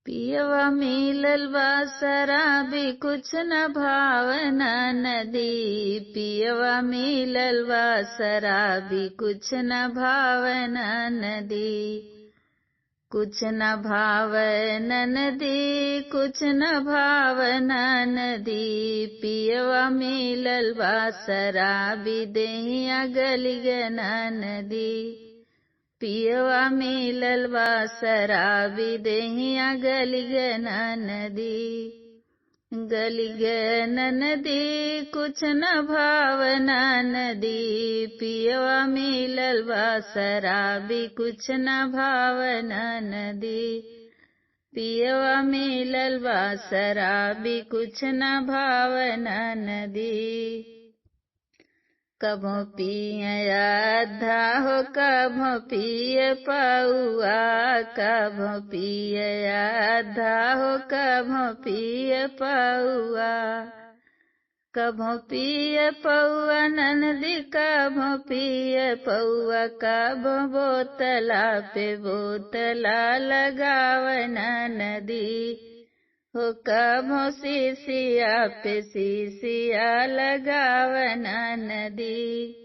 पियवा मिलल बा शराबी कुछ न भावना नदी। पियवा मिलल बा शराबी कुछ न भावना नदी। कुछ न भावना नदी कुछ न भावना नदी। पियवा मिलल बा शराबी देहिया गलिगना नदी। पियवा मिलल बा शराबी देहिया गलिगना नदी। गलिगना नदी कुछ न भावना नदी। पियवा मिलल बा शराबी कुछ न भावना नदी। पियवा मिलल बा शराबी कुछ न भावना नदी। कभो पिए आधा हो कभो पिए पौआ। कभो पिए आधा हो कभो पिए पौआ। कभो पिए पौआ ननदी कभो पिए पौआ। कभो बोतला पे बोतला लगावना नदी। हो कभो शीशिया पे शीशिया लगावना नदी।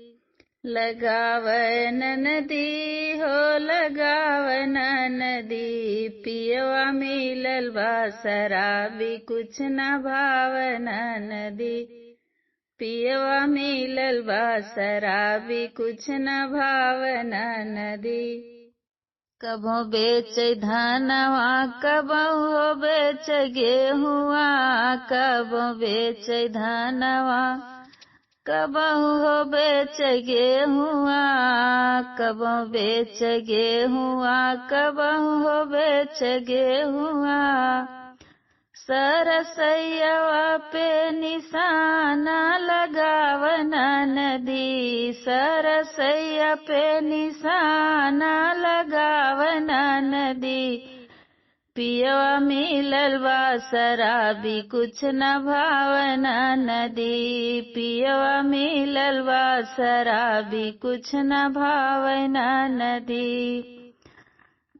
लगावना नदी हो लगावना नदी। पियवा मिलल बा शराबी कुछ न भावना नदी। पियवा मिलल बा शराबी कुछ न भावना नदी। कभो बेच धनवा कबहु बेच गेहुआ। कभो बेच धनवा कबहु बेच गेहुआ। कभो बेच गेहुआ कबहु बेच गेहुआ। सरसैया पे निशाना लगावना नदी। सरसैया पे निशाना लगावना नदी। पियवा मिलल बा शराबी कुछ न भावना नदी। पियवा मिलल बा शराबी कुछ न भावना नदी।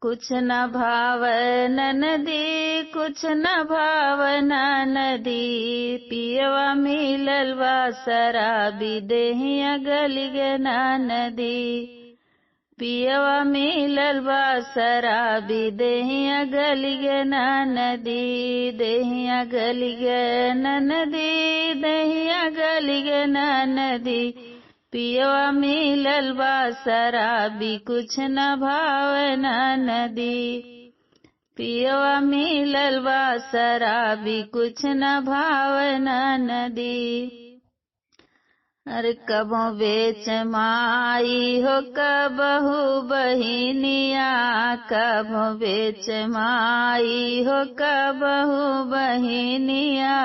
कुछ न भावना नदी कुछ न भावना नदी। पियवा मिलल बा शराबी देहिया गलिगना नदी। पियवा मिलल बा शराबी देहिया गलिगना नदी। देहिया गलिगना नदी देहिया गलिगना नदी। पियवा मिलल बा शराबी कुछ न भावना नदी। पियवा मिलल बा शराबी कुछ न भावना नदी। अरे कबो बेच माई हो कबहु बहिनिया। कबो बेच माई हो कबहु बहिनिया।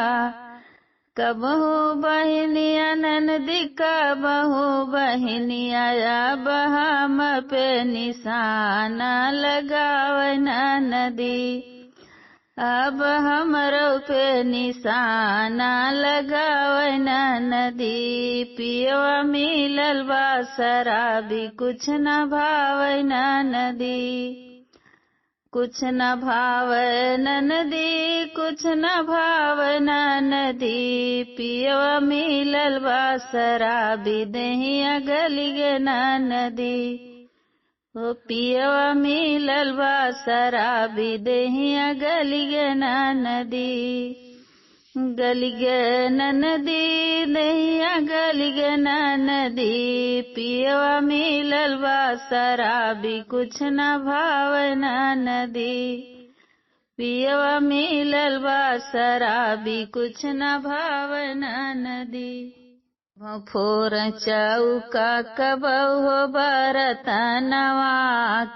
कबहु बहिनिया ननदी कबहु बहिनिया। अब हम पे निशाना लगावना नदी। अब हमरो पे निशाना लगावना नदी। पियवा मिलल बा शराबी कुछ न भावना नदी। कुछ न भावना नदी कुछ न भावना नदी। पियवा मिलल बा शराबी देहिया गलिगना नदी। ओ पियवा मिलल बा शराबी देहिया गलिगना नदी। गलिगना नदी देहिया गलिगना नदी। पियवा मिलल बा शराबी कुछ न भावना नदी। पियवा मिलल बा शराबी कुछ न भावना नदी। फोर चौका कबहु बरतनवा।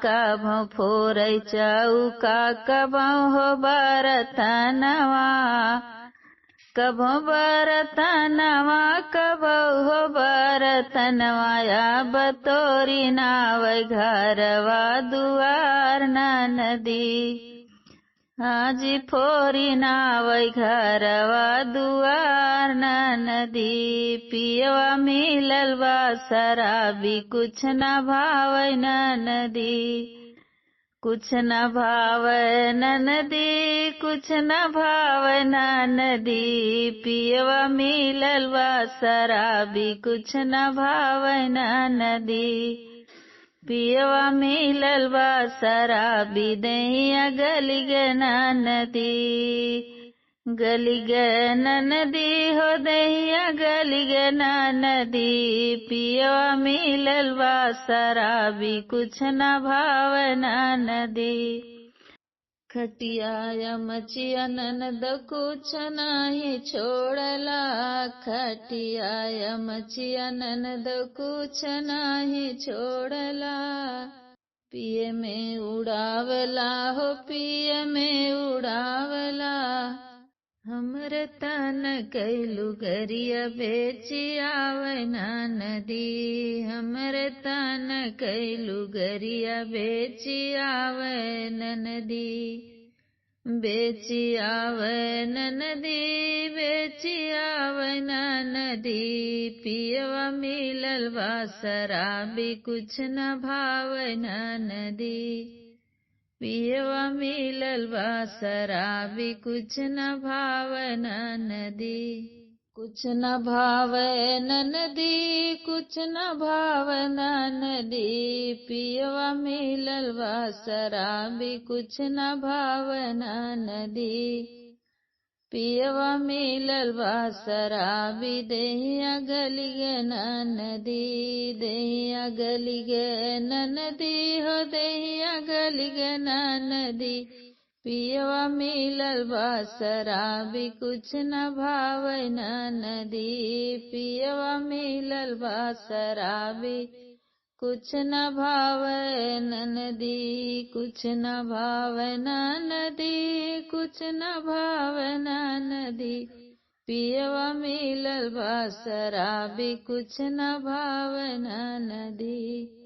कबहु फोर चौका कबहु बरतनवा। कबहु बरतनवा कबहु बरतनवा। अब तोरी नाव घरवा दुआर नदी। हाजी फोरी नावै घरवा दुआर नदी। पियवा मिलल बा शराबी कुछ न भावै नदी। कुछ न भावन नदी, कुछ न भावन नदी, पियवा मिलल बा शराबी, कुछ न भावन नदी। पियवा मिलल बा शराबी, दहिया गली गना नदी। गली गना नदी हो दहिया गली गना नदी, पियवा मिलल बा शराबी, कुछ न भावना नदी। खटिया मचिया ननद कुछ नाही छोड़ला, खटिया मचिया ननद कुछ नाही छोड़ला। पिए में उड़ावला हो पिए में उड़ावला, हमर तन कैलू गरिया बेची आवना नदी। हमर तन कैलू गरिया बेची आवना नदी। बेची आवना नदी, बेची आवना नदी, पियवा मिलल बा शराबी, कुछ न भावना नदी। पियवा मिलल बा शराबी, कुछ न भावना नदी। कुछ न भावना नदी, कुछ न भावना नदी, पियवा मिलल बा शराबी, कुछ न भावना नदी। पियवा मिलल बा शराबी, दहिया गली गना नदी। दहिया गली गना नदी हो दहिया गली गना नदी, पियवा मिलल बा शराबी, कुछ न भावना नदी। पियवा मिलल बा शराबी, कुछ न भावना नदी। कुछ न भावना नदी, कुछ न भावना नदी, पियवा मिलल बा शराबी, कुछ न भावना नदी।